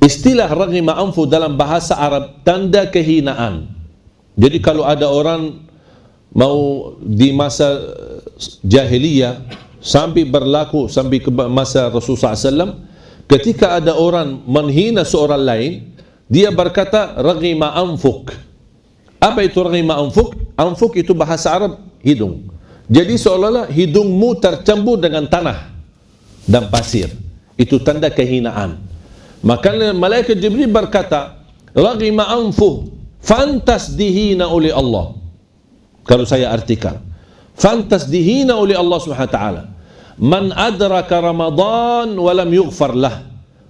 Istilah raghima anfu dalam bahasa Arab tanda kehinaan. Jadi kalau ada orang mau di masa jahiliyah sampai berlaku sampai ke masa Rasulullah SAW, ketika ada orang menghina seorang lain, dia berkata raghima anfuk. Apa itu raghima anfuk? Anfuk itu bahasa Arab hidung. Jadi seolah-olah hidungmu tercampur dengan tanah dan pasir. Itu tanda kehinaan. Maka malaikat Jibril berkata, raghima anfuh, fantas dihina oleh Allah. Kalau saya artikan, fantas dihina oleh Allah Subhanahu wa taala. Man adraka Ramadan walam yughfar lah.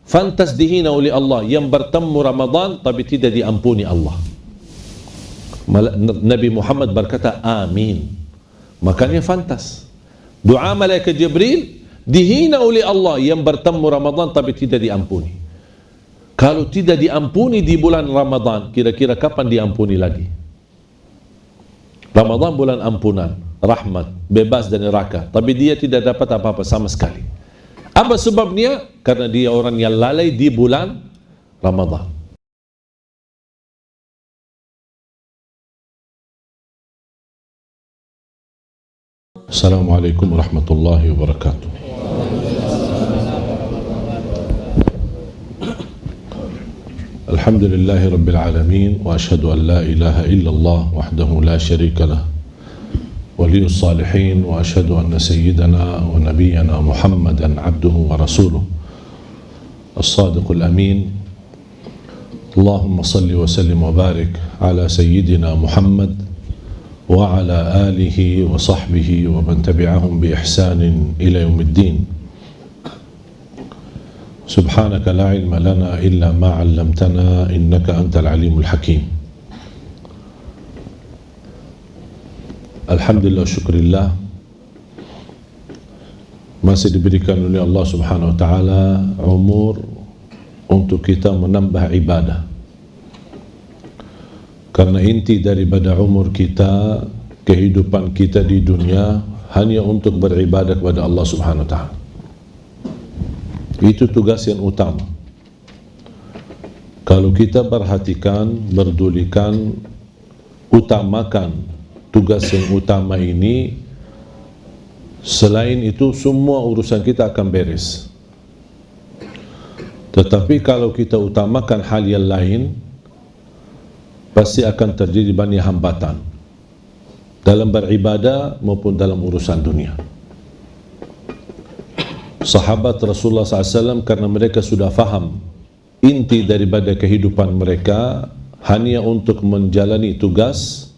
Fantas dihina oleh Allah yang bertemu Ramadan tapi tidak diampuni Allah. Nabi Muhammad berkata amin. Makanya fantas. Doa malaikat Jibril dihina oleh Allah yang bertemu Ramadan tapi tidak diampuni. Kalau tidak diampuni di bulan Ramadan, kira-kira kapan diampuni lagi? Ramadan bulan ampunan, rahmat, bebas dari neraka, tapi dia tidak dapat apa-apa sama sekali. Apa sebabnya? Karena dia orang yang lalai di bulan Ramadan. Assalamualaikum warahmatullahi wabarakatuh. Alhamdulillahi rabbil alamin, wa ashhadu an la ilaha illallah wahdahu la syarika lah, waliyus salihin, wa ashhadu anna sayyidana wa nabiyyana Muhammadan abduhu wa rasuluh as-sadiqul amin. Allahumma salli wa sallim wa barik ala sayyidina Muhammad wa ala alihi wa sahbihi wa man tabi'ahum bi ihsanin ila yaumiddin. Subhanaka la ilma lana illa ma 'allamtana innaka antal alimul hakim. Alhamdulillah, syukurillah, masih diberikan oleh Allah Subhanahu wa taala umur untuk kita menambah ibadah. Karena inti daripada umur kita, kehidupan kita di dunia hanya untuk beribadah kepada Allah Subhanahu wa taala. Itu tugas yang utama. Kalau kita perhatikan, berdulikan, utamakan tugas yang utama ini, selain itu semua urusan kita akan beres. Tetapi kalau kita utamakan hal yang lain, pasti akan terjadi banyak hambatan dalam beribadah maupun dalam urusan dunia. Sahabat Rasulullah SAW, karena mereka sudah faham inti daripada kehidupan mereka hanya untuk menjalani tugas,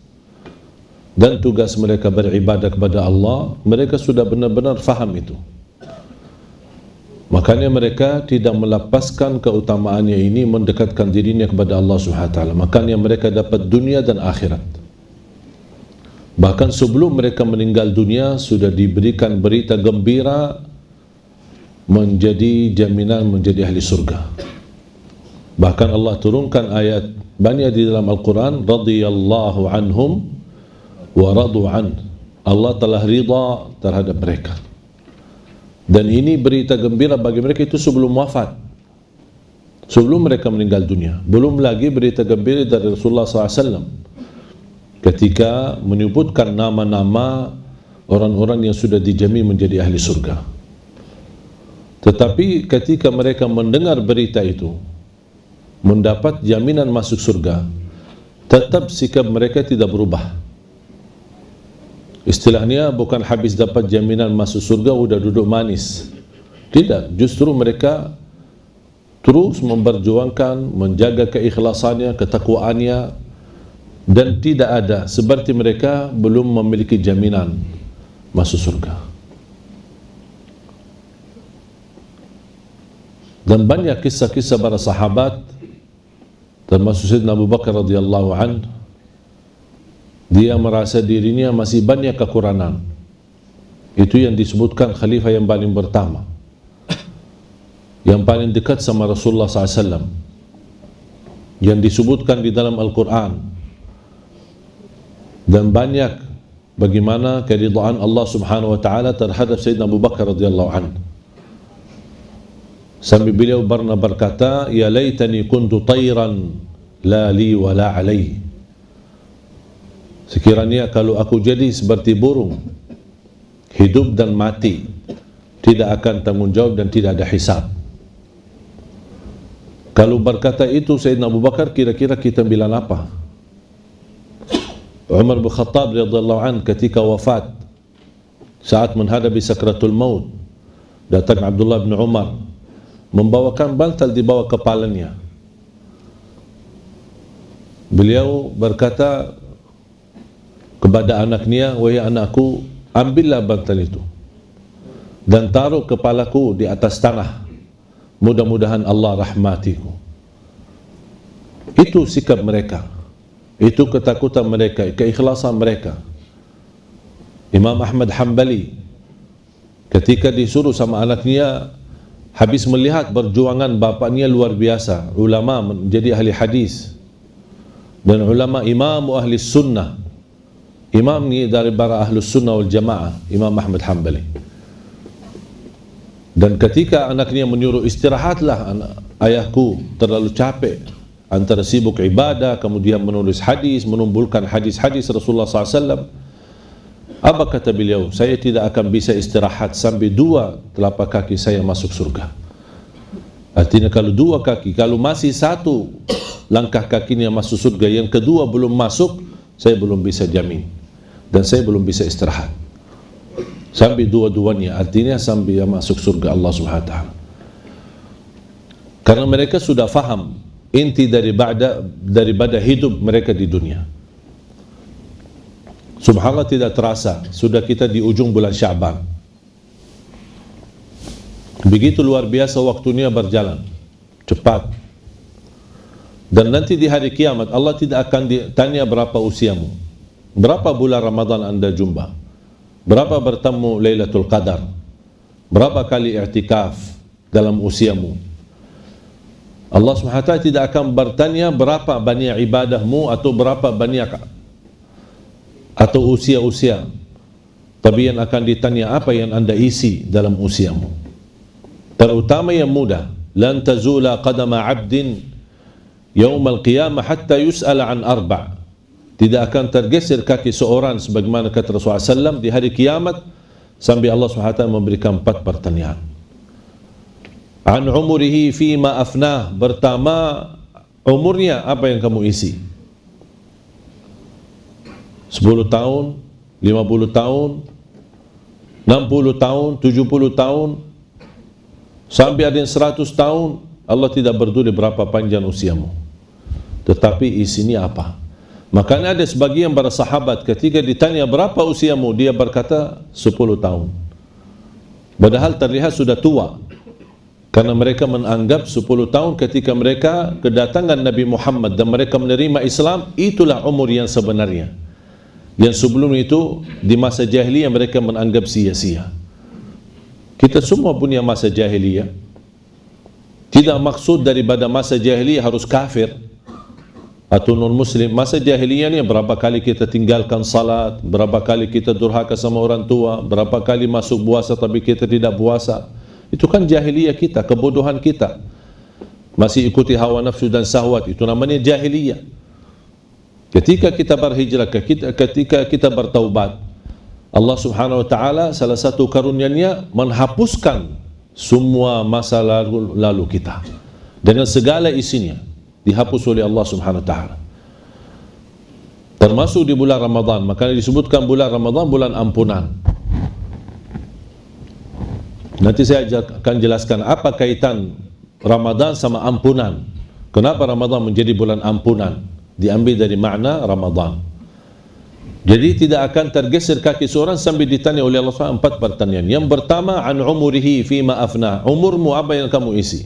dan tugas mereka beribadah kepada Allah, mereka sudah benar-benar faham itu. Makanya mereka tidak melepaskan keutamaannya ini, mendekatkan dirinya kepada Allah Subhanahu wa taala. Makanya mereka dapat dunia dan akhirat. Bahkan sebelum mereka meninggal dunia sudah diberikan berita gembira menjadi jaminan menjadi ahli surga. Bahkan Allah turunkan ayat banyak di dalam Al-Quran, radhiyallahu anhum wa radu an. Allah telah ridha terhadap mereka. Dan ini berita gembira bagi mereka itu sebelum wafat, sebelum mereka meninggal dunia. Belum lagi berita gembira dari Rasulullah SAW ketika menyebutkan nama-nama orang-orang yang sudah dijamin menjadi ahli surga. Tetapi ketika mereka mendengar berita itu, mendapat jaminan masuk surga, tetap sikap mereka tidak berubah. Istilahnya bukan habis dapat jaminan masuk surga udah duduk manis. Tidak, justru mereka terus memperjuangkan, menjaga keikhlasannya, ketakwaannya, dan tidak ada seperti mereka belum memiliki jaminan masuk surga. Dan banyak kisah-kisah para sahabat, termasuk Sayyidina Abu Bakar radhiyallahu anhu, dia merasa dirinya masih banyak kekurangan. Itu yang disebutkan khalifah yang paling pertama, yang paling dekat sama Rasulullah SAW, yang disebutkan di dalam Al-Quran. Dan banyak bagaimana keridhaan Allah Subhanahu wa taala terhadap Sayyidina Abu Bakar radhiyallahu anhu. Sambil beliau berkata, ya laitani kuntu tayran la li wa la alai. Sekiranya kalau aku jadi seperti burung, hidup dan mati, tidak akan tanggung jawab dan tidak ada hisab. Kalau berkata itu Sayyidina Abu Bakar, kira-kira kita bilang apa? Umar bin Khattab radhiyallahu anhu ketika wafat, saat menghadapi sakratul maut, datang Abdullah bin Umar membawakan bantal di bawah kepalanya. Beliau berkata kepada anaknya, wahai anakku, ambillah bantal itu dan taruh kepalaku di atas tanah, mudah-mudahan Allah rahmatiku. Itu sikap mereka, itu ketakutan mereka, keikhlasan mereka. Imam Ahmad Hanbali ketika disuruh sama anaknya, habis melihat perjuangan bapaknya luar biasa, ulama menjadi ahli hadis dan ulama imam ahli sunnah, imam ni dari para ahli sunnah wal jamaah, Imam Ahmad Hanbali. Dan ketika anaknya menyuruh, istirahatlah ayahku, terlalu capek antara sibuk ibadah kemudian menulis hadis, menumbulkan hadis-hadis Rasulullah SAW. Apa kata beliau? Saya tidak akan bisa istirahat sampai dua telapak kaki saya masuk surga. Artinya kalau dua kaki, kalau masih satu langkah kakinya masuk surga, yang kedua belum masuk, saya belum bisa jamin dan saya belum bisa istirahat sampai dua-duanya, artinya sampai masuk surga Allah Subhanahu wa taala. Karena mereka sudah faham inti daripada hidup mereka di dunia. Subhanallah, tidak terasa sudah kita di ujung bulan Sya'ban. Begitu luar biasa waktunya berjalan cepat. Dan nanti di hari kiamat Allah tidak akan ditanya berapa usiamu, berapa bulan Ramadan anda jumpa, berapa bertemu Lailatul Qadar, berapa kali i'tikaf dalam usiamu. Allah SWT tidak akan bertanya berapa banyak ibadahmu atau berapa banyak atau usia-usia, tapi yang akan ditanya apa yang anda isi dalam usiamu, terutama yang muda. Lan tazula qadama 'abdin yaumal qiyamah hatta yus'ala an arba'. Tidak akan tergeser kaki seorang sebagaimana kata Rasulullah SAW di hari kiamat sampai Allah SWT memberikan 4 pertanyaan. An umurihi fima afnah, pertama umurnya apa yang kamu isi, 10 tahun, 50 tahun, 60 tahun, 70 tahun, sampai ada yang 100 tahun. Allah tidak peduli berapa panjang usiamu, tetapi isinya apa. Makanya ada sebagian para sahabat ketika ditanya berapa usiamu, dia berkata 10 tahun. Padahal terlihat sudah tua, karena mereka menganggap 10 tahun ketika mereka kedatangan Nabi Muhammad dan mereka menerima Islam, itulah umur yang sebenarnya. Yang sebelum itu di masa jahiliyah mereka menganggap sia-sia. Kita semua punya masa jahiliyah. Tidak maksud daripada masa jahiliyah harus kafir atau non muslim. Masa jahiliyah ni berapa kali kita tinggalkan salat, berapa kali kita durhaka sama orang tua, berapa kali masuk puasa tapi kita tidak puasa. Itu kan jahiliyah kita, kebodohan kita. Masih ikuti hawa nafsu dan syahwat, itu namanya jahiliyah. Ketika kita berhijrah, ketika kita bertaubat, Allah Subhanahu wa taala salah satu karunia-Nya menghapuskan semua masa lalu kita dengan segala isinya, dihapus oleh Allah Subhanahu wa taala. Termasuk di bulan Ramadan, makanya disebutkan bulan Ramadan bulan ampunan. Nanti saya akan jelaskan apa kaitan Ramadan sama ampunan. Kenapa Ramadan menjadi bulan ampunan? Diambil dari makna Ramadan. Jadi tidak akan tergeser kaki seorang sampai ditanya oleh Allah SWT 4 pertanyaan. Yang pertama, an umurihi fima afna, umurmu apa yang kamu isi.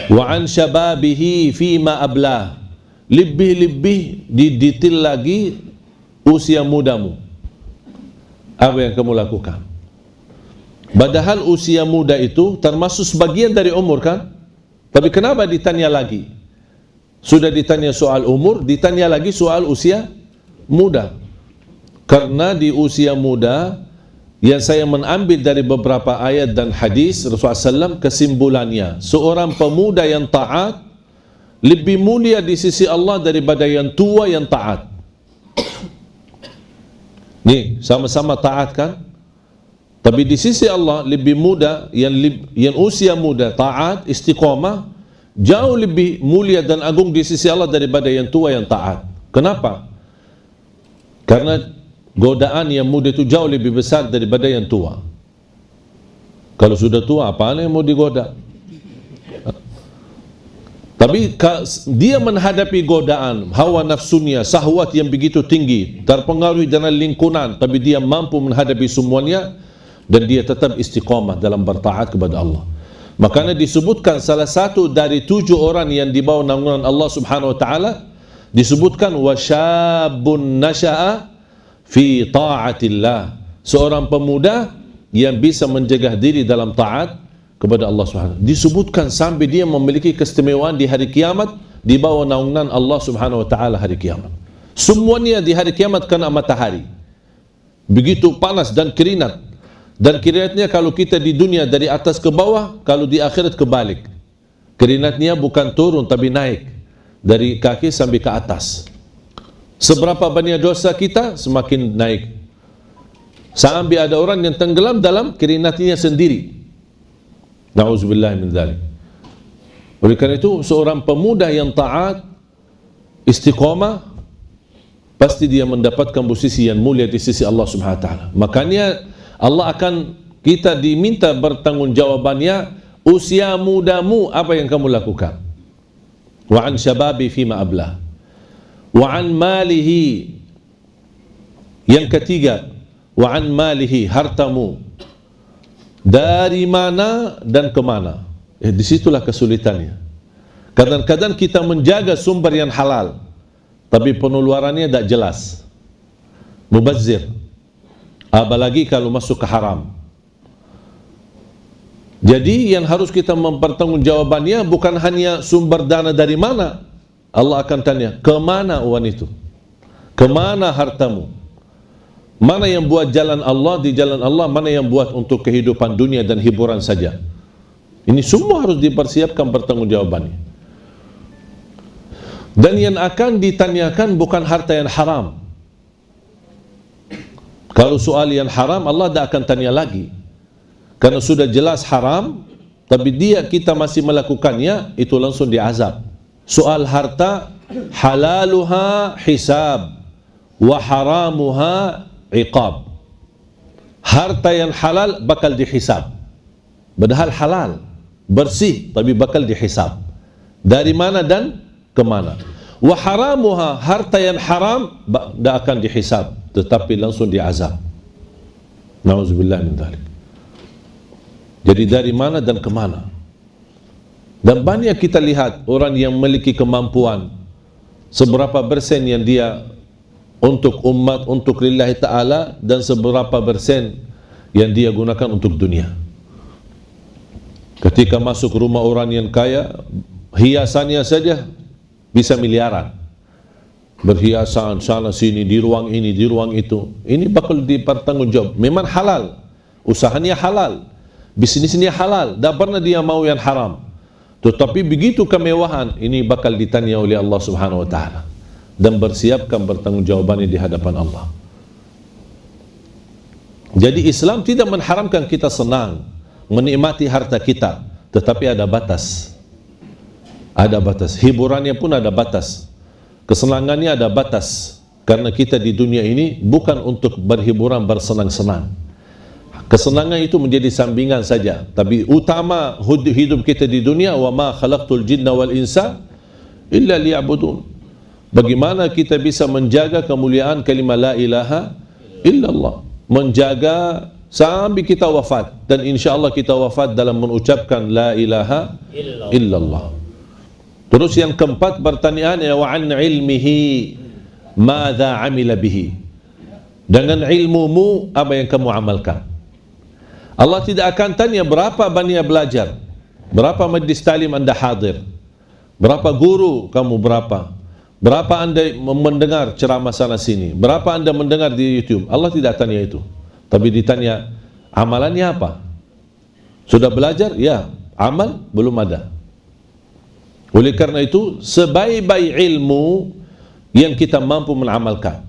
Wa an syababihi fima ablah, lebih-lebih didetail lagi usia mudamu, apa yang kamu lakukan. Padahal usia muda itu termasuk sebagian dari umur kan? Tapi kenapa ditanya lagi? Sudah ditanya soal umur, ditanya lagi soal usia muda. Karena di usia muda yang saya mengambil dari beberapa ayat dan hadis Rasulullah SAW, kesimpulannya, seorang pemuda yang taat lebih mulia di sisi Allah daripada yang tua yang taat. Nih, sama-sama taat kan? Tapi di sisi Allah lebih muda, yang usia muda, taat, istiqamah, jauh lebih mulia dan agung di sisi Allah daripada yang tua yang taat. Kenapa? Karena godaan yang muda itu jauh lebih besar daripada yang tua. Kalau sudah tua, apa yang mau digoda? Tapi dia menghadapi godaan, hawa nafsunya, syahwat yang begitu tinggi, terpengaruhi dengan lingkungan, tapi dia mampu menghadapi semuanya dan dia tetap istiqamah dalam bertaat kepada Allah. Makanya disebutkan salah satu dari 7 orang yang di bawah naungan Allah Subhanahu wa taala, disebutkan wasyabun nasha'a fi ta'atillah, seorang pemuda yang bisa menjaga diri dalam taat kepada Allah Subhanahu. Disebutkan sampai dia memiliki keistimewaan di hari kiamat di bawah naungan Allah Subhanahu wa taala hari kiamat. Semuanya di hari kiamat kena matahari. Begitu panas dan keringat. Dan keringatnya kalau kita di dunia dari atas ke bawah, kalau di akhirat kebalik. Keringatnya bukan turun tapi naik dari kaki sampai ke atas. Seberapa banyak dosa kita semakin naik. Sampai ada orang yang tenggelam dalam keringatnya sendiri. Na'udzubillah min dzalik. Oleh karena itu seorang pemuda yang taat, istiqamah, pasti dia mendapatkan posisi yang mulia di sisi Allah Subhanahu wa taala. Makanya Allah akan kita diminta bertanggungjawabannya, usia mudamu apa yang kamu lakukan? Wa an syababi fima ablah. Wa an malihi. Yang ketiga, wa an malihi, hartamu. Dari mana dan kemana? Disitulah kesulitannya. Kadang-kadang kita menjaga sumber yang halal, tapi pengeluarannya tidak jelas, mubazir. Apalagi kalau masuk ke haram. Jadi yang harus kita mempertanggungjawabannya bukan hanya sumber dana dari mana. Allah akan tanya, kemana uang itu? Kemana hartamu? Mana yang buat jalan Allah, di jalan Allah, mana yang buat untuk kehidupan dunia dan hiburan saja. Ini semua harus dipersiapkan pertanggungjawabannya. Dan yang akan ditanyakan bukan harta yang haram. Kalau soal yang haram, Allah tidak akan tanya lagi. Karena sudah jelas haram, tapi kita masih melakukannya, itu langsung diazab. Soal harta, halaluha hisab, wa haramuha iqab. Harta yang halal bakal dihisab. Padahal halal, bersih, tapi bakal dihisab. Dari mana dan kemana? Wa haramuha, harta yang haram tidak akan dihisab, tetapi langsung diazab. Na'udzubillah min dzalik. Jadi dari mana dan kemana? Dan banyak kita lihat orang yang memiliki kemampuan, seberapa persen yang dia untuk umat, untuk lillahi ta'ala, dan seberapa persen yang dia gunakan untuk dunia. Ketika masuk rumah orang yang kaya, hiasannya saja bisa miliaran. Berhiasan sana sini, di ruang ini, di ruang itu. Ini bakal dipertanggungjawab. Memang halal, usahanya halal, bisnisnya halal, tidak pernah dia mau yang haram. Tetapi begitu kemewahan, ini bakal ditanya oleh Allah Subhanahu wa taala dan bersiapkan bertanggungjawabannya di hadapan Allah. Jadi Islam tidak mengharamkan kita senang menikmati harta kita, tetapi ada batas. Ada batas. Hiburannya pun ada batas. Kesenangannya ada batas. Karena kita di dunia ini bukan untuk berhiburan, bersenang-senang. Kesenangan itu menjadi sampingan saja, tapi utama hidup kita di dunia, wa ma khalaqtul jinna wal insa illa liya'budun. Bagaimana kita bisa menjaga kemuliaan kalimat la ilaha illallah, menjaga sampai kita wafat, dan insyaallah kita wafat dalam mengucapkan la ilaha illallah. Terus yang keempat pertanyaan, wa an ilmihi madza amila bihi. Dengan ilmumu apa yang kamu amalkan? Allah tidak akan tanya berapa banyak belajar, berapa majlis talim anda hadir, berapa guru kamu, berapa anda mendengar ceramah sana sini, berapa anda mendengar di YouTube. Allah tidak tanya itu. Tapi ditanya, amalannya apa? Sudah belajar? Ya. Amal? Belum ada. Oleh karena itu, sebaik-baik ilmu yang kita mampu mengamalkan.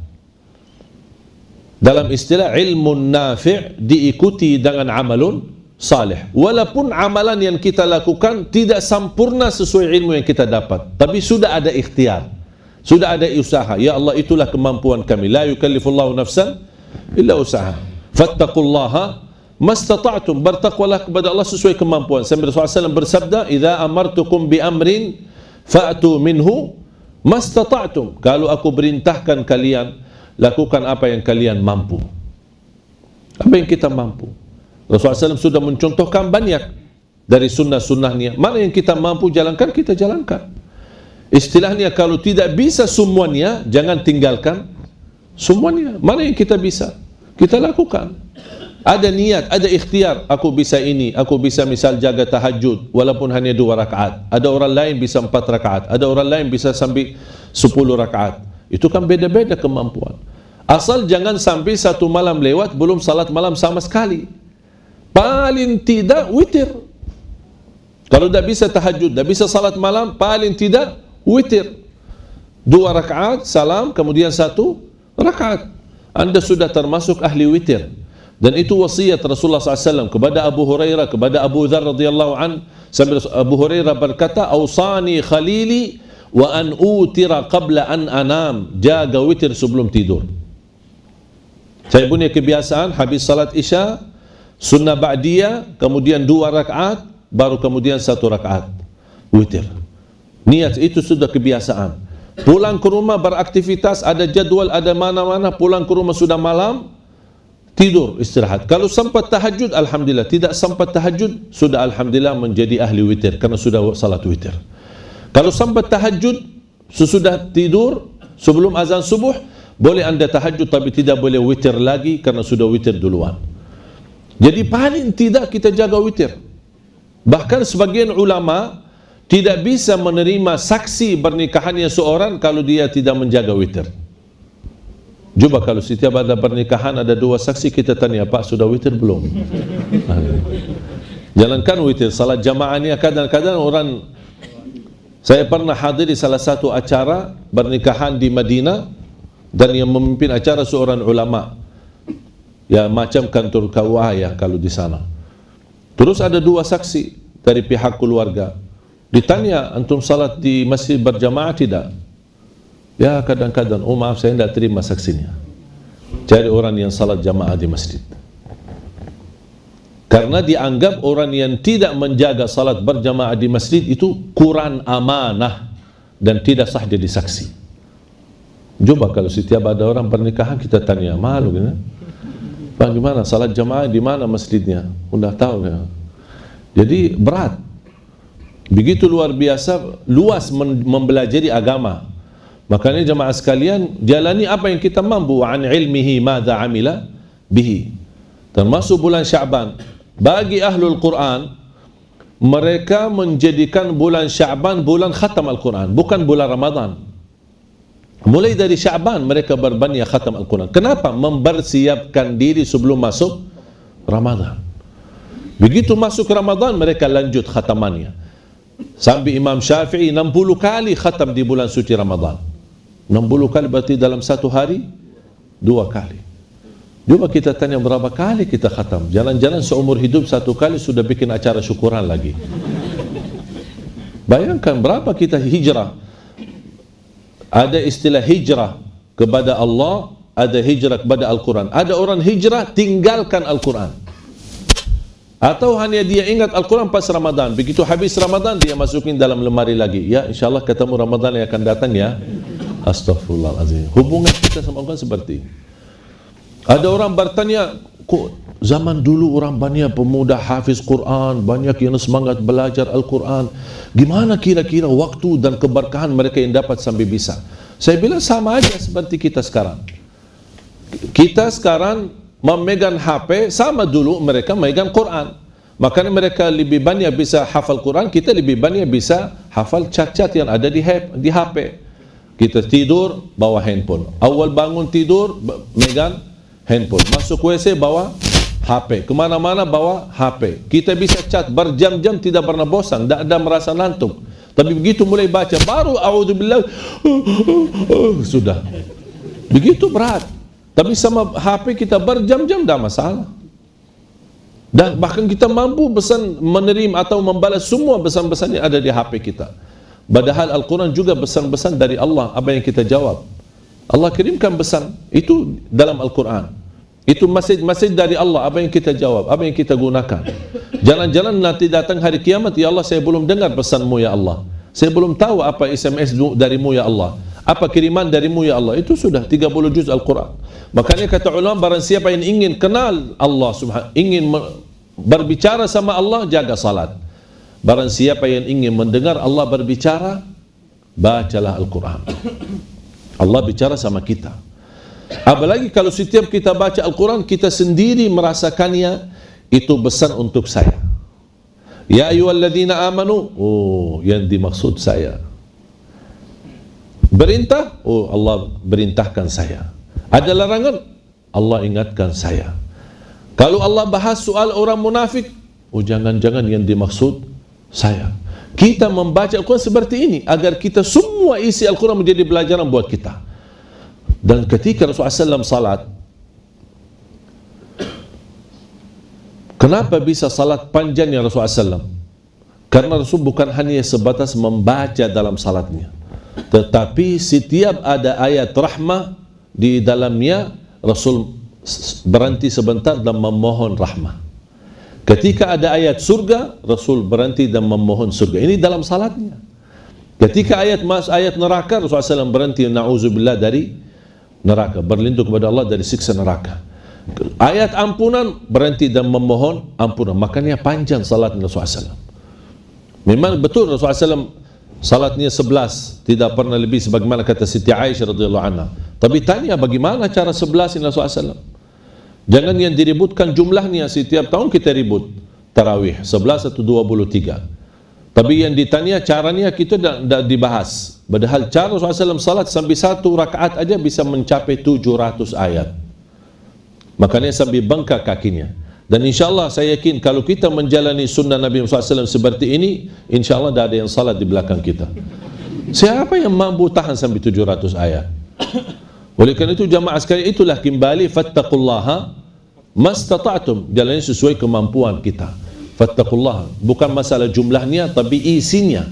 Dalam istilah ilmu nafi' diikuti dengan amalun salih. Walaupun amalan yang kita lakukan tidak sempurna sesuai ilmu yang kita dapat, tapi sudah ada ikhtiar, sudah ada usaha. Ya Allah, itulah kemampuan kami. La yukallifullahu nafsan illa usaha. Fattaqullaha mastata'tum. Bertakwalah kepada Allah sesuai kemampuan. Sampai Rasulullah SAW bersabda, "Idza amartukum bi amrin fa'tu minhu mastata'tum." Kalau aku perintahkan kalian, lakukan apa yang kalian mampu. Apa yang kita mampu. Rasulullah SAW sudah mencontohkan banyak dari sunnah-sunnahnya. Mana yang kita mampu jalankan, kita jalankan. Istilahnya, kalau tidak bisa semuanya, jangan tinggalkan semuanya. Mana yang kita bisa, kita lakukan. Ada niat, ada ikhtiar. Aku bisa ini, aku bisa misal jaga tahajud walaupun hanya 2 rakaat. Ada orang lain bisa 4 rakaat. Ada orang lain bisa sampai 10 rakaat. Itu kan beda-beda kemampuan. Asal jangan sampai satu malam lewat belum salat malam sama sekali. Paling tidak witir. Kalau tidak bisa tahajud, tidak bisa salat malam, paling tidak witir. 2 rakaat, salam, kemudian 1 rakaat. Anda sudah termasuk ahli witir. Dan itu wasiat Rasulullah SAW kepada Abu Hurairah, kepada Abu Dzar radhiyallahu an. Sambil Abu Hurairah berkata, "Ausani khalili wa an utira qabla an anam." Jaga witir sebelum tidur. Saya punya kebiasaan habis salat Isya, sunnah ba'diyah, kemudian 2 rakaat, baru kemudian 1 rakaat witir. Niat itu sudah kebiasaan. Pulang ke rumah beraktivitas, ada jadwal, ada mana-mana, pulang ke rumah sudah malam, tidur, istirahat. Kalau sempat tahajud, alhamdulillah. Tidak sempat tahajud, sudah alhamdulillah menjadi ahli witir karena sudah salat witir. Kalau sempat tahajud, sesudah tidur, sebelum azan subuh, boleh anda tahajud, tapi tidak boleh witir lagi karena sudah witir duluan. Jadi paling tidak kita jaga witir. Bahkan sebagian ulama tidak bisa menerima saksi pernikahannya seorang kalau dia tidak menjaga witir. Coba kalau setiap ada pernikahan ada 2 saksi, kita tanya, Pak sudah witir belum? Jalankan witir. Salat jamaahnya kadang-kadang orang. Saya pernah hadir di salah satu acara pernikahan di Madinah, dan yang memimpin acara seorang ulama, ya macam kantor KUA ya kalau di sana. Terus ada 2 saksi dari pihak keluarga. Ditanya, antum salat di masjid berjamaah tidak? Ya kadang-kadang, oh maaf saya tidak terima saksinya. Cari orang yang salat jamaah di masjid. Karena dianggap orang yang tidak menjaga salat berjamaah di masjid itu kurang amanah dan tidak sah jadi saksi. Coba kalau setiap ada orang pernikahan kita tanya, malu gitu. Pak gimana salat jamaah di mana masjidnya? Udah tahu ya. Jadi berat. Begitu luar biasa luas mempelajari agama. Makanya jemaah sekalian, jalani apa yang kita mampu. An ilmihi madza amila bihi. Termasuk bulan Sya'ban. Bagi ahlul Quran, mereka menjadikan bulan Sya'ban bulan khatam Al-Quran, bukan bulan Ramadan. Mulai dari Sya'ban mereka berbanyak khatam Al-Quran. Kenapa? Mempersiapkan diri sebelum masuk Ramadan. Begitu masuk Ramadan mereka lanjut khatamannya. Sampai Imam Syafi'i 60 kali khatam di bulan suci Ramadan. 60 kali berarti dalam 1 hari 2 kali. Coba kita tanya berapa kali kita khatam. Jalan-jalan seumur hidup 1 kali sudah bikin acara syukuran lagi. Bayangkan berapa kita hijrah. Ada istilah hijrah kepada Allah, ada hijrah kepada Al-Quran. Ada orang hijrah tinggalkan Al-Quran, atau hanya dia ingat Al-Quran pas Ramadan. Begitu habis Ramadan dia masukin dalam lemari lagi. Ya insyaAllah ketemu Ramadan yang akan datang ya. Astaghfirullahaladzim. Hubungan kita sama Allah seperti ini. Ada orang bertanya, kok zaman dulu orang banyak pemuda hafiz Quran, banyak yang semangat belajar Al-Quran, gimana kira-kira waktu dan keberkahan mereka yang dapat sampai bisa? Saya bilang sama aja seperti kita sekarang. Kita sekarang memegang HP, sama dulu mereka memegang Quran. Makanya mereka lebih banyak bisa hafal Quran, kita lebih banyak bisa hafal cat-cat yang ada di HP. Kita tidur bawa handphone, awal bangun tidur megang handphone. Masuk WC bawa HP, kemana-mana bawa HP. Kita bisa chat berjam-jam tidak pernah bosan, tidak ada merasa ngantuk. Tapi begitu mulai baca, baru a'udzubillah, sudah. Begitu berat. Tapi sama HP kita berjam-jam tidak masalah. Dan bahkan kita mampu pesan, menerima atau membalas semua pesan-pesan yang ada di HP kita. Padahal Al-Quran juga pesan-pesan dari Allah, apa yang kita jawab. Allah kirimkan pesan, itu dalam Al-Quran. Itu masjid dari Allah, apa yang kita jawab, apa yang kita gunakan. Jangan-jangan nanti datang hari kiamat, ya Allah saya belum dengar pesanmu ya Allah. Saya belum tahu apa SMS darimu ya Allah. Apa kiriman darimu ya Allah. Itu sudah 30 juz Al-Quran. Makanya kata ulama, barang siapa yang ingin kenal Allah subhanahu, ingin berbicara sama Allah, jaga salat. Barang siapa yang ingin mendengar Allah berbicara, bacalah Al-Quran. Allah bicara sama kita. Apalagi kalau setiap kita baca Al-Quran, kita sendiri merasakannya, itu pesan untuk saya. Ya ayyuhalladzina amanu, oh yang dimaksud saya. Perintah, oh Allah perintahkan saya. Ada larangan, Allah ingatkan saya. Kalau Allah bahas soal orang munafik, oh jangan-jangan yang dimaksud saya. Kita membaca Al-Quran seperti ini agar kita semua isi Al-Quran menjadi pelajaran buat kita. Dan ketika Rasulullah SAW salat, kenapa bisa salat panjang ya Rasulullah SAW? Karena Rasul bukan hanya sebatas membaca dalam salatnya, tetapi setiap ada ayat rahmah di dalamnya, Rasul berhenti sebentar dan memohon rahmah. Ketika ada ayat surga, Rasul berhenti dan memohon surga. Ini dalam salatnya. Ketika ayat neraka, Rasulullah SAW berhenti, na'udzubillah dari neraka, berlindung kepada Allah dari siksa neraka. Ayat ampunan, berhenti dan memohon ampunan. Makanya panjang salatnya Rasulullah SAW. Memang betul Rasulullah SAW salatnya 11, tidak pernah lebih, sebagaimana kata Siti Aisyah radhiyallahu anha. Tapi tanya bagaimana cara 11 ini Rasulullah SAW. Jangan yang diributkan jumlahnya, setiap tahun kita ribut tarawih 11 atau 23. Tapi yang ditanya caranya kita tidak dibahas. Padahal cara Rasulullah SAW salat sampai satu rakaat aja bisa mencapai 700 ayat. Makanya sampai bengkak kakinya. Dan insyaAllah saya yakin kalau kita menjalani sunnah Nabi SAW seperti ini, insyaAllah tidak ada yang salat di belakang kita. Siapa yang mampu tahan sampai 700 ayat? Oleh kerana itu jamaah sekalian, itulah kembali fattaqullaha mastata'tum, jalannya sesuai kemampuan kita. Fattaqullaha, bukan masalah jumlahnya tapi isinya.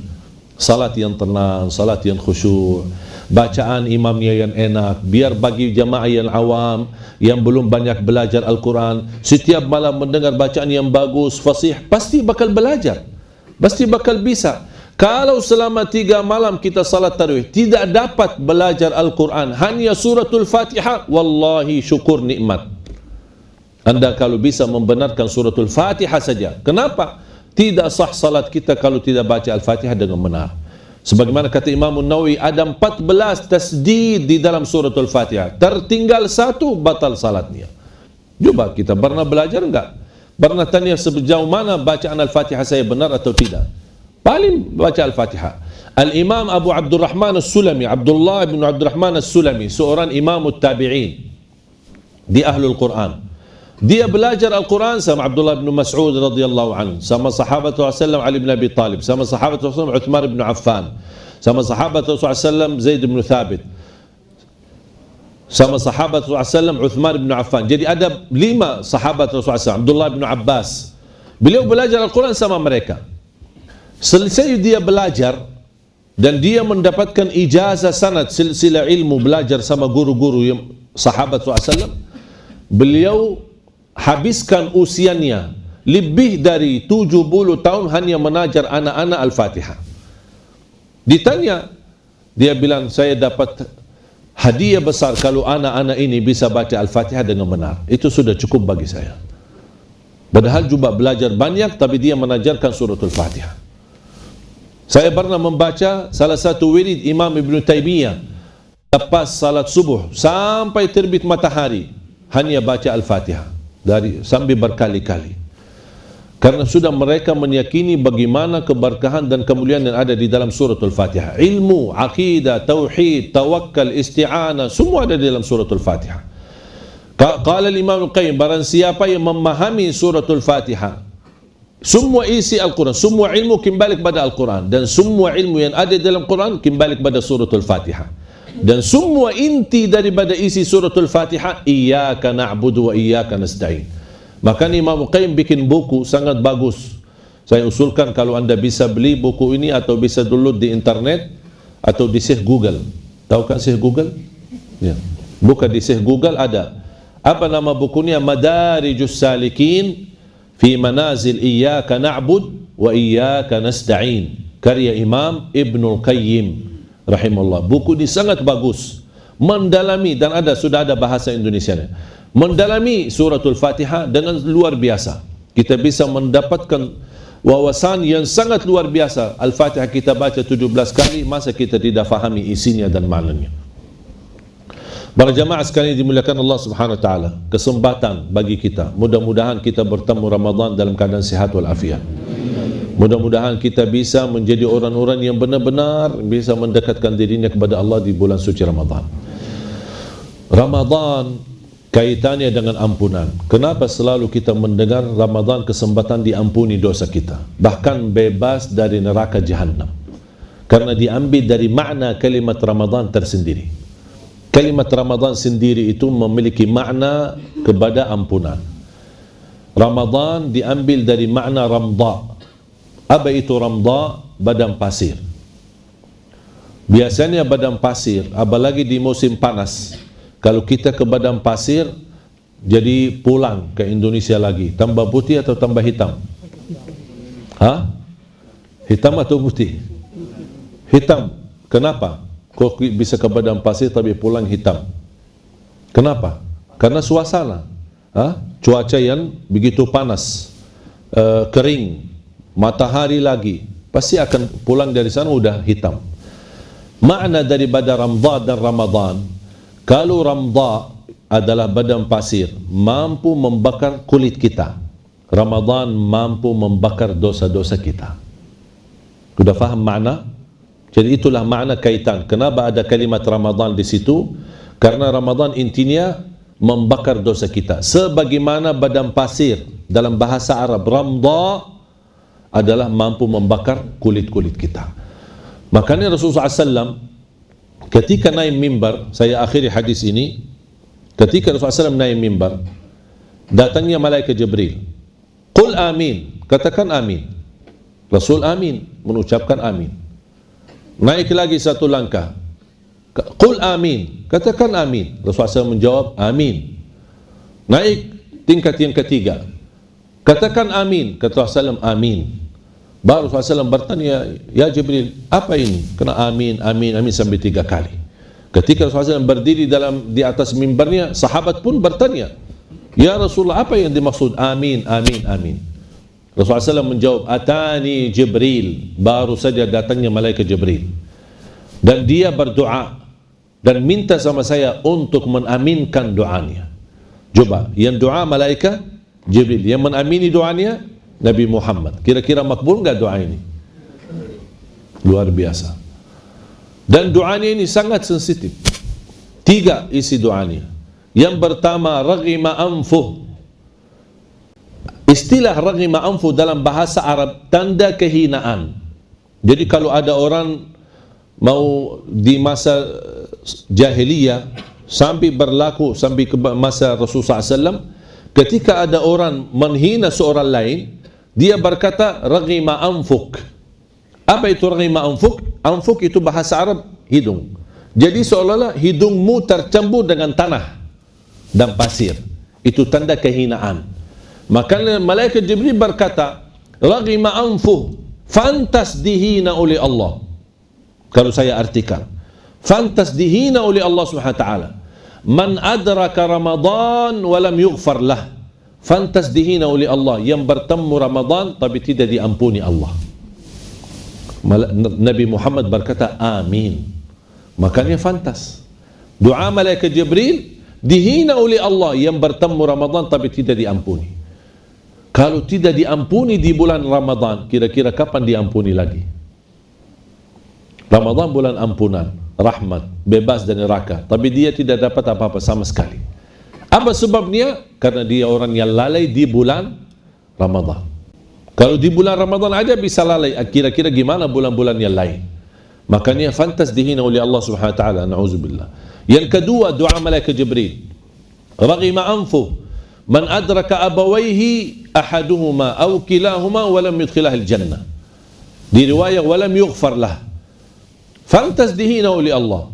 Salat yang tenang, salat yang khusyuk, bacaan imamnya yang enak, biar bagi jamaah yang awam yang belum banyak belajar Al-Quran, setiap malam mendengar bacaan yang bagus, fasih, pasti bakal belajar, pasti bakal bisa. Kalau selama 3 malam kita salat tarawih tidak dapat belajar Al-Quran, hanya suratul Fatihah, wallahi syukur nikmat. Anda kalau bisa membenarkan suratul Fatihah saja. Kenapa? Tidak sah salat kita kalau tidak baca Al-Fatihah dengan benar. Sebagaimana kata Imam Nawawi, ada 14 tasdid di dalam suratul Fatihah. Tertinggal satu, batal salatnya. Coba kita pernah belajar enggak? Pernah tanya sejauh mana bacaan Al-Fatihah saya benar atau tidak? Paling baca Al-Fatihah. Al-Imam Abu Abdurrahman As-Sulami, Abdullah bin Abdurrahman As-Sulami, seorang imam tabi'in di Ahlul Quran. Dia belajar Al-Quran sama Abdullah bin Mas'ud radhiyallahu anhu, sama sahabat Rasulullah Ali bin Abi Talib, sama sahabat Rasulullah Uthman bin Affan, sama sahabat Rasulullah Zaid bin Thabit, sama sahabat Rasulullah Uthman bin Affan. Jadi ada 5 sahabat Rasulullah, Abdullah bin Abbas. Beliau belajar Al-Quran sama mereka. Selesai dia belajar dan dia mendapatkan ijazah sanad silsilah ilmu, belajar sama guru-guru yang sahabat Rasulullah. Beliau habiskan usianya lebih dari 70 tahun hanya mengajar anak-anak Al-Fatihah. Ditanya, dia bilang, saya dapat hadiah besar kalau anak-anak ini bisa baca Al-Fatihah dengan benar. Itu sudah cukup bagi saya. Padahal juga belajar banyak, tapi dia mengajarkan suratul Fatihah. Saya pernah membaca salah satu wirid Imam Ibn Taymiyah lepas salat subuh sampai terbit matahari, hanya baca Al-Fatihah dari sambil berkali-kali. Karena sudah mereka meyakini bagaimana keberkahan dan kemuliaan yang ada di dalam suratul Fatihah. Ilmu, akidah, tauhid, tawakkal, isti'anah, semua ada di dalam suratul Fatihah. Qala Imam Al-Qayyim, barang siapa yang memahami suratul Fatihah, semua isi Al-Quran, semua ilmu kembali kepada Al-Quran, dan semua ilmu yang ada dalam Quran kembali kepada suratul Fatihah, dan semua inti daripada isi suratul Fatihah, iyyaka na'budu wa iyyaka nasta'in. Maka Imam Al-Qayyim bikin buku sangat bagus. Saya usulkan kalau anda bisa beli buku ini atau bisa download di internet atau di Syekh Google. Tahu kan Syekh Google? Ya. Buka di Syekh Google ada. Apa nama bukunya? Madarijus Salikin fi Manazil Iyyaka Na'bud wa Iyyaka Nasta'in, karya Imam Ibnul Qayyim rahimahullah. Buku ini sangat bagus, mendalami, dan sudah ada bahasa Indonesianya. Mendalami suratul Fatihah dengan luar biasa. Kita bisa mendapatkan wawasan yang sangat luar biasa. Al-Fatihah kita baca 17 kali, masa kita tidak fahami isinya dan maknanya? Para jamaah sekalian dimuliakan Allah Subhanahu wa taala, kesempatan bagi kita. Mudah-mudahan kita bertemu Ramadan dalam keadaan sehat walafiat. Mudah-mudahan kita bisa menjadi orang-orang yang benar-benar bisa mendekatkan dirinya kepada Allah di bulan suci Ramadan. Ramadan kaitannya dengan ampunan. Kenapa selalu kita mendengar Ramadan kesempatan diampuni dosa kita, bahkan bebas dari neraka Jahannam? Karena diambil dari makna kalimat Ramadan tersendiri. Kalimat Ramadan sendiri itu memiliki makna kepada ampunan. Ramadan diambil dari makna ramda. Apa itu ramda? Padang pasir. Biasanya padang pasir, apalagi di musim panas, kalau kita ke padang pasir, jadi pulang ke Indonesia lagi, tambah putih atau tambah hitam? Hah? Hitam atau putih? Hitam. Kenapa? Kok bisa ke padang pasir tapi pulang hitam? Kenapa? Karena suasana, cuaca yang begitu panas, kering, matahari lagi, pasti akan pulang dari sana udah hitam. Makna daripada Ramdha dan Ramadan, kalau Ramdha adalah padang pasir, mampu membakar kulit kita. Ramadan mampu membakar dosa-dosa kita. Sudah faham makna? Jadi itulah makna kaitan. Kenapa ada kalimat Ramadan di situ? Karena Ramadan intinya membakar dosa kita. Sebagaimana padang pasir dalam bahasa Arab, Ramdha adalah mampu membakar kulit-kulit kita. Makanya Rasulullah SAW ketika naik mimbar, saya akhiri hadis ini, ketika Rasulullah SAW naik mimbar, datangnya malaikat Jibril. Qul amin, katakan amin. Rasul amin, mengucapkan amin. Naik lagi satu langkah, Qul amin, katakan amin. Rasulullah SAW menjawab amin. Naik tingkat yang ketiga, katakan amin. Kata Rasulullah SAW amin. Baru Rasulullah SAW bertanya, ya Jibril, apa ini? Kena amin, amin, amin sampai 3 kali. Ketika Rasulullah SAW berdiri di atas mimbarnya, sahabat pun bertanya, ya Rasulullah, apa yang dimaksud amin, amin, amin? Rasulullah SAW menjawab, atani Jibril, baru saja datangnya malaikat Jibril, dan dia berdoa dan minta sama saya untuk menaminkan doanya. Coba, yang doa malaikat Jibril, yang menamini doanya Nabi Muhammad. Kira-kira makbul enggak doa ini? Luar biasa. Dan doanya ini sangat sensitif. 3 isi doanya. Yang pertama, raghima anfuh. Istilah raghima anfu dalam bahasa Arab tanda kehinaan. Jadi kalau ada orang mau di masa jahiliyah sampai berlaku sampai ke masa Rasulullah SAW, ketika ada orang menghina seorang lain, dia berkata raghima anfuk. Apa itu raghima anfuk? Anfuk itu bahasa Arab hidung. Jadi seolah-olah hidungmu tercampur dengan tanah dan pasir. Itu tanda kehinaan. Maka malaikat Jibril berkata, raghima anfuh, fantas dihina oleh Allah. Kalau saya artikan, fantas dihina oleh Allah Subhanahu wa taala. Man adraka Ramadan walam yughfar lah. Fantas dihina oleh Allah, yang bertemu Ramadan tapi tidak diampuni Allah. Nabi Muhammad berkata amin. Makanya fantas. Doa malaikat Jibril dihina oleh Allah, yang bertemu Ramadan tapi tidak diampuni. Kalau tidak diampuni di bulan Ramadan, kira-kira kapan diampuni lagi? Ramadan bulan ampunan, rahmat, bebas dari neraka, tapi dia tidak dapat apa-apa sama sekali. Apa sebabnya? Karena dia orang yang lalai di bulan Ramadan. Kalau di bulan Ramadan aja bisa lalai, kira-kira gimana bulan-bulan yang lain? Makanya fantas dihina oleh Allah Subhanahu wa taala, na'udzubillah. Yang kedua, doa malaikat Jibril. Raghima anfu man adraka abawaihi ahaduhuma aw kilahuma wa lam yudkhilah al-jannah. Di riwayat wa lam yughfar lah. Fantas dihina oleh Allah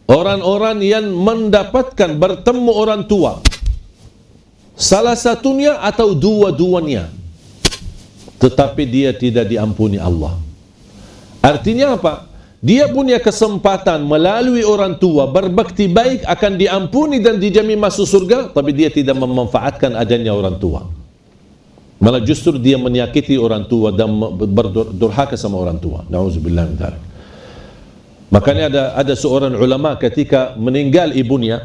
orang-orang yang mendapatkan bertemu orang tua, salah satunya atau dua-duanya, tetapi dia tidak diampuni Allah. Artinya apa? Dia punya kesempatan melalui orang tua berbakti baik akan diampuni dan dijamin masuk surga, tapi dia tidak memanfaatkan adanya orang tua. Malah justru dia menyakiti orang tua dan berdurhaka sama orang tua. Na'udzubillah min dzalik. Makanya ada seorang ulama ketika meninggal ibunya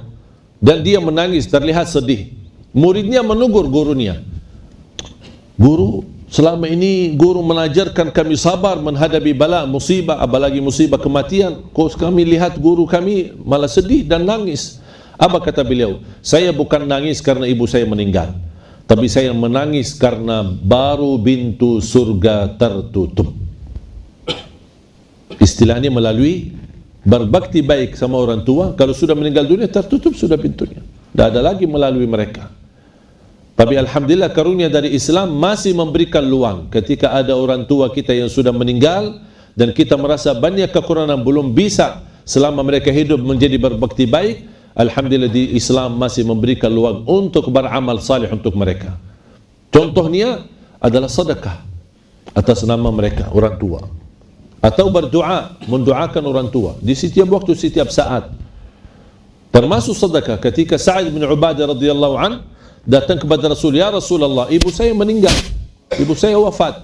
dan dia menangis, terlihat sedih. Muridnya menegur gurunya. Guru, selama ini guru mengajarkan kami sabar menghadapi bala, musibah, apalagi musibah kematian. Kok kami lihat guru kami malah sedih dan nangis. Apa kata beliau? Saya bukan nangis karena ibu saya meninggal, tapi saya menangis karena baru pintu surga tertutup. Istilahnya melalui berbakti baik sama orang tua, kalau sudah meninggal dunia tertutup sudah pintunya, tidak ada lagi melalui mereka. Tapi alhamdulillah karunia dari Islam masih memberikan luang ketika ada orang tua kita yang sudah meninggal dan kita merasa banyak kekurangan belum bisa selama mereka hidup menjadi berbakti baik. Alhamdulillah di Islam masih memberikan luang untuk beramal salih untuk mereka. Contohnya adalah sedekah atas nama mereka, orang tua, atau berdoa, mendoakan orang tua di setiap waktu, setiap saat. Termasuk sedekah ketika Sa'id bin Ubadah radhiyallahu an datang kepada Rasul, ya Rasulullah, ibu saya meninggal, ibu saya wafat.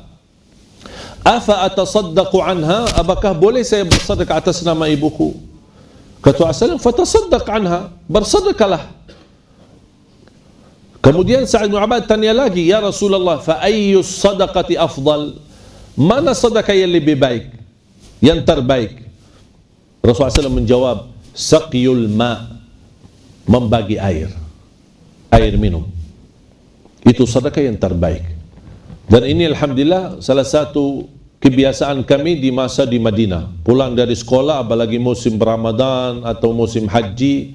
Afa atasaddaqu anha? Apakah boleh saya bersedekah atas nama ibuku? Kata Rasulullah, fatasaddaq anha, bersedekahlah. Kemudian Sa'id bin Ubadah tanya lagi, ya Rasulullah, fa ayyus sadaqati afdal? Mana sedekah yang lebih baik, yang terbaik? Rasulullah SAW menjawab, saqyul ma, membagi air minum. Itu sedekah yang terbaik. Dan ini alhamdulillah salah satu kebiasaan kami di masa di Madinah. Pulang dari sekolah, apalagi musim Ramadan atau musim haji,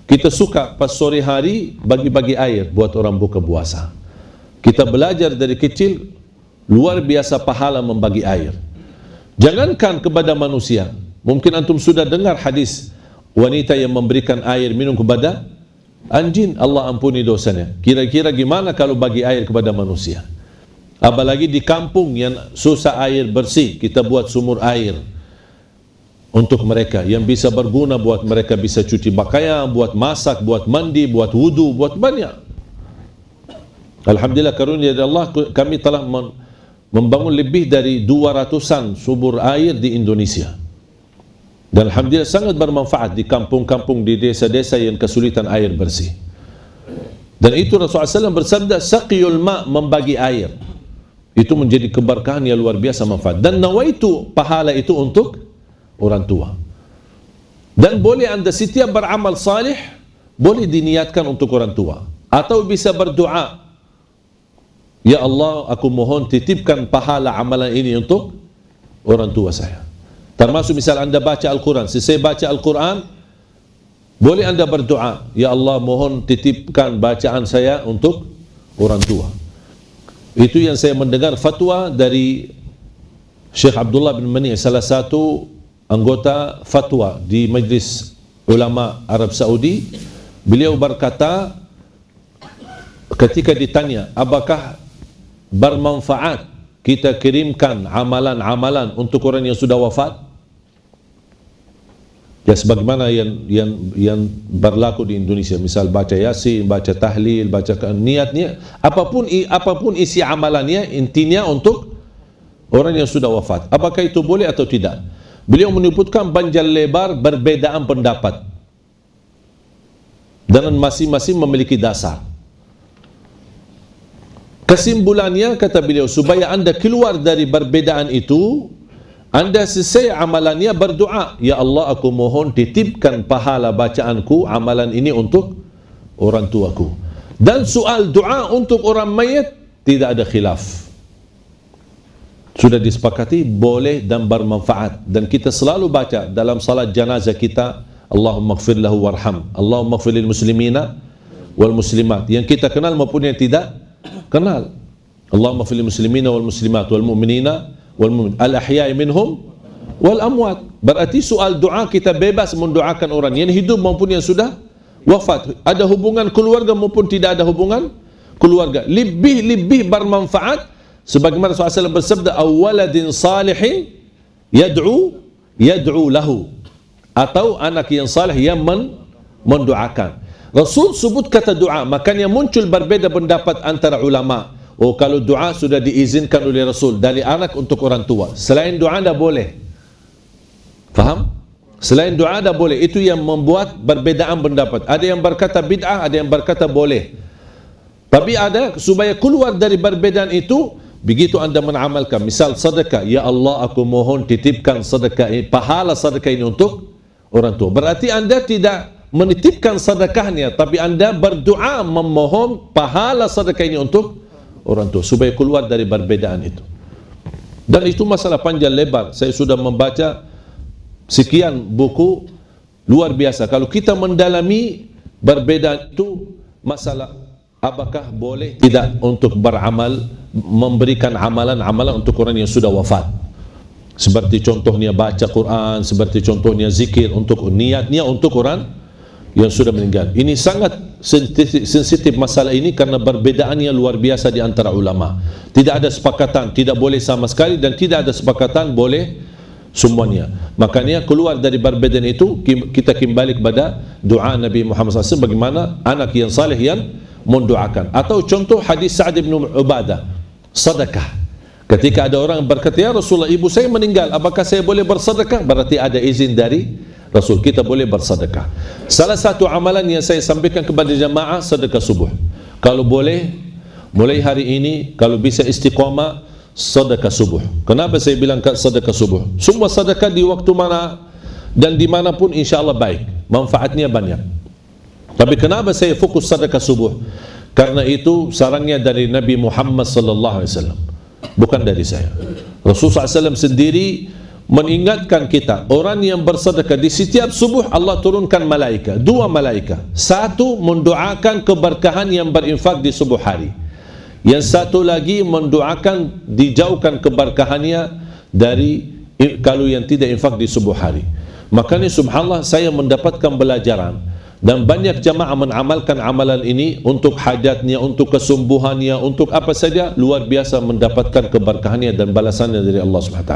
kita suka pas sore hari bagi-bagi air buat orang buka puasa. Kita belajar dari kecil, luar biasa pahala membagi air. Jangankan kepada manusia, mungkin antum sudah dengar hadis wanita yang memberikan air minum kepada anjing, Allah ampuni dosanya. Kira-kira gimana kalau bagi air kepada manusia? Apalagi di kampung yang susah air bersih, kita buat sumur air untuk mereka yang bisa berguna, buat mereka bisa cuci pakaian, buat masak, buat mandi, buat wudu, buat banyak. Alhamdulillah karunia dari Allah, kami telah membangun lebih dari 200-an sumur air di Indonesia. Dan alhamdulillah sangat bermanfaat di kampung-kampung, di desa-desa yang kesulitan air bersih. Dan itu Rasulullah SAW bersabda, saqiyul ma, membagi air. Itu menjadi keberkahan yang luar biasa manfaat. Dan nawaitu, pahala itu untuk orang tua. Dan boleh anda setiap beramal salih, boleh diniatkan untuk orang tua. Atau bisa berdoa, ya Allah, aku mohon titipkan pahala amalan ini untuk orang tua saya. Termasuk misal anda baca Al-Quran, selesai baca Al-Quran, boleh anda berdoa, ya Allah mohon titipkan bacaan saya untuk orang tua. Itu yang saya mendengar fatwa dari Syekh Abdullah bin Mani, salah satu anggota fatwa di Majlis Ulama Arab Saudi. Beliau berkata, ketika ditanya apakah bermanfaat kita kirimkan amalan-amalan untuk orang yang sudah wafat, ya sebagaimana yang berlaku di Indonesia, misal baca Yasin, baca tahlil, baca niatnya, apapun isi amalannya, intinya untuk orang yang sudah wafat. Apakah itu boleh atau tidak? Beliau menyebutkan panjang lebar perbedaan pendapat dan masing-masing memiliki dasar. Kesimpulannya, kata beliau, supaya anda keluar dari perbedaan itu, anda selesai amalannya berdoa, ya Allah aku mohon titipkan pahala bacaanku amalan ini untuk orang tuaku. Dan soal doa untuk orang mayit tidak ada khilaf. Sudah disepakati boleh dan bermanfaat, dan kita selalu baca dalam salat jenazah kita, Allahumma ighfir lahu warham, Allahumma ighfir lil muslimina wal muslimat, yang kita kenal maupun yang tidak kenal. Allahumma ighfir lil muslimina wal muslimat wal mu'minina wal mu'min al ahya'i minhum wal amwat. Berarti soal doa kita bebas mendoakan orang yang hidup maupun yang sudah wafat, ada hubungan keluarga maupun tidak ada hubungan keluarga. Lebih bermanfaat sebagaimana Rasulullah SAW bersabda, awaladin salihin yad'u lahu, atau anak yang salih yang mendoakan. Rasul sebut kata doa, makanya muncul berbeza pendapat antara ulama. Oh, kalau doa sudah diizinkan oleh Rasul dari anak untuk orang tua, selain doa tidak boleh. Faham? Selain doa dah boleh. Itu yang membuat perbedaan pendapat. Ada yang berkata bid'ah, ada yang berkata boleh. Tapi ada, supaya keluar dari perbedaan itu, begitu anda mengamalkan, misal sedekah, ya Allah aku mohon titipkan sedekah ini, pahala sedekah ini untuk orang tua. Berarti anda tidak menitipkan sedekahnya, tapi anda berdoa memohon pahala sedekah ini untuk orang tua, supaya keluar dari perbedaan itu. Dan itu masalah panjang lebar. Saya sudah membaca sekian buku, luar biasa. Kalau kita mendalami perbedaan itu, masalah apakah boleh tidak untuk beramal, memberikan amalan-amalan untuk orang yang sudah wafat, seperti contohnya baca Quran, seperti contohnya zikir, untuk niatnya untuk orang yang sudah meninggal. Ini sangat sensitif masalah ini, karena perbedaannya luar biasa di antara ulama. Tidak ada sepakatan tidak boleh sama sekali, dan tidak ada sepakatan boleh semuanya. Makanya keluar dari perbedaan itu, kita kembali kepada doa Nabi Muhammad SAW, bagaimana anak yang saleh yang mendoakan. Atau contoh hadis Sa'ad bin Ubadah, sedekah. Ketika ada orang berkata, ya Rasulullah, ibu saya meninggal, apakah saya boleh bersedekah? Berarti ada izin dari Rasul, kita boleh bersedekah. Salah satu amalan yang saya sampaikan kepada jamaah, sedekah subuh. Kalau boleh, mulai hari ini, kalau bisa istiqamah, sedekah subuh. Kenapa saya bilang sedekah subuh? Semua sedekah di waktu mana dan dimanapun insyaAllah baik, manfaatnya banyak. Tapi kenapa saya fokus sedekah subuh? Karena itu sarangnya dari Nabi Muhammad SAW, bukan dari saya. Rasulullah SAW sendiri mengingatkan kita, orang yang bersedekah di setiap subuh Allah turunkan malaikat, 2 malaikat. Satu mendoakan keberkahan yang berinfak di subuh hari, yang satu lagi mendoakan dijauhkan keberkahannya dari kalau yang tidak infak di subuh hari. Makanya subhanallah, saya mendapatkan pelajaran, dan banyak jamaah mengamalkan amalan ini untuk hajatnya, untuk kesembuhannya, untuk apa saja, luar biasa mendapatkan keberkahannya dan balasannya dari Allah SWT.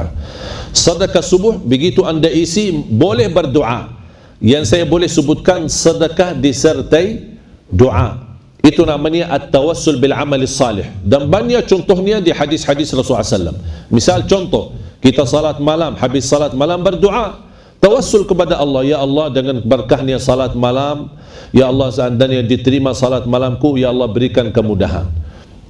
Sedekah subuh, begitu anda isi, boleh berdoa. Yang saya boleh sebutkan, sedekah disertai doa. Itu namanya at-tawassul bil amali salih, dan banyak contohnya di hadis-hadis Rasulullah SAW. Misal contoh, kita salat malam, habis salat malam berdoa, tawassul kepada Allah, ya Allah dengan berkahnya salat malam, ya Allah seandainya diterima salat malamku, ya Allah berikan kemudahan.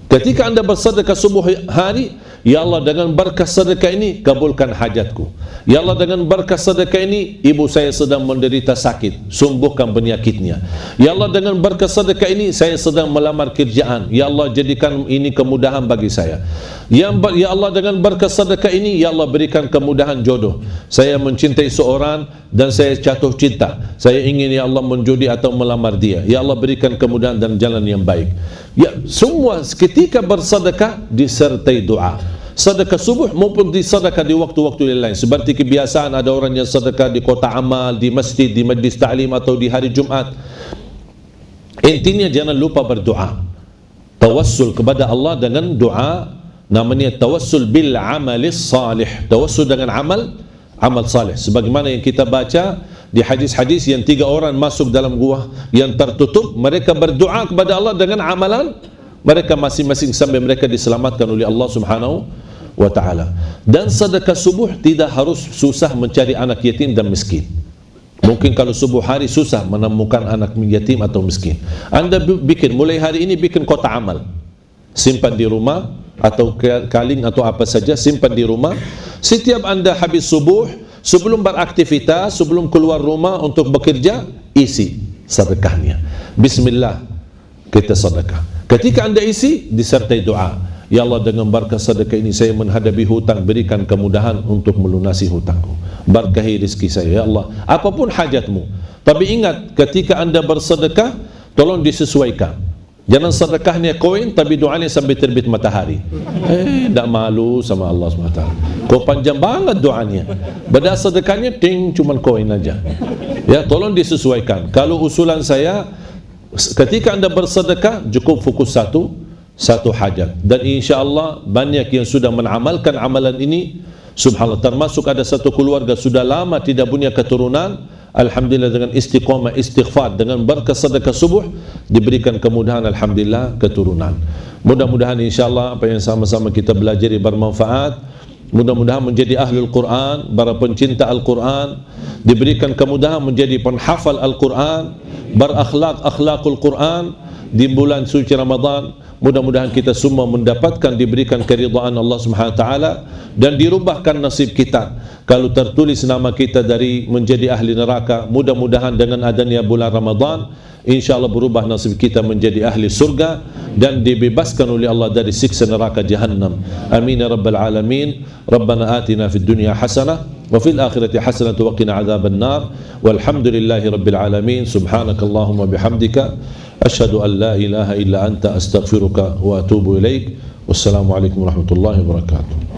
Ketika anda bersedekah subuh hari, ya Allah dengan berkah sedekah ini kabulkan hajatku. Ya Allah dengan berkah sedekah ini ibu saya sedang menderita sakit, sembuhkan penyakitnya. Ya Allah dengan berkah sedekah ini saya sedang melamar kerjaan, ya Allah jadikan ini kemudahan bagi saya. Ya Allah dengan berkah sedekah ini, ya Allah berikan kemudahan jodoh. Saya mencintai seorang dan saya jatuh cinta, saya ingin ya Allah menjudi atau melamar dia, ya Allah berikan kemudahan dan jalan yang baik. Ya, semua ketika bersedekah disertai doa. Sedekah subuh maupun sedekah di waktu-waktu yang lain. Seperti kebiasaan ada orang yang sedekah di kota amal, di masjid, di majlis ta'lim atau di hari Jumat. Intinya jangan lupa berdoa. Tawassul kepada Allah dengan doa, namanya tawassul bil amalis salih. Tawassul dengan amal salih. Sebagaimana yang kita baca di hadis-hadis yang 3 orang masuk dalam gua yang tertutup, mereka berdoa kepada Allah dengan amalan mereka masing-masing sampai mereka diselamatkan oleh Allah Subhanahu wa ta'ala. Dan sedekah subuh tidak harus susah mencari anak yatim dan miskin. Mungkin kalau subuh hari susah menemukan anak yatim atau miskin, anda bikin, mulai hari ini bikin kotak amal, simpan di rumah atau kaling atau apa saja, simpan di rumah. Setiap anda habis subuh, sebelum beraktivitas, sebelum keluar rumah untuk bekerja, isi sedekahnya. Bismillah, kita sedekah. Ketika anda isi, disertai doa. Ya Allah, dengan berkah sedekah ini saya menghadapi hutang, berikan kemudahan untuk melunasi hutangku. Berkahi rezeki saya ya Allah, apapun hajatmu. Tapi ingat, ketika anda bersedekah, tolong disesuaikan. Jangan sedekahnya koin tapi doanya sampai terbit matahari. Tak malu sama Allah SWT. Kau panjang banget doanya. Beda sedekahnya ting cuman koin aja. Ya, tolong disesuaikan. Kalau usulan saya, ketika anda bersedekah cukup fokus satu hajat. Dan insya-Allah banyak yang sudah mengamalkan amalan ini. Subhanallah, termasuk ada satu keluarga sudah lama tidak punya keturunan. Alhamdulillah dengan istiqamah, istighfar, dengan berkah sedekah subuh diberikan kemudahan, alhamdulillah, keturunan. Mudah-mudahan insyaAllah apa yang sama-sama kita belajar bermanfaat. Mudah-mudahan menjadi ahlul Quran, para pencinta Al-Quran, diberikan kemudahan menjadi penghafal Al-Quran, berakhlak-akhlakul Quran di bulan suci Ramadan. Mudah-mudahan kita semua mendapatkan, diberikan keridhaan Allah Subhanahu wa taala dan dirubahkan nasib kita. Kalau tertulis nama kita dari menjadi ahli neraka, mudah-mudahan dengan adanya bulan Ramadan insyaallah berubah nasib kita menjadi ahli surga dan dibebaskan oleh Allah dari siksa neraka jahannam. Amin ya rabbal alamin. Rabbana atina fid dunya hasanah wa fil akhirati hasanah wa qina adzaban nar. Walhamdulillahi rabbil alamin. Subhanakallahumma bihamdika asyhadu an la ilaha illa anta astaghfiruka wa atubu ilaik. Wassalamualaikum warahmatullahi wabarakatuh.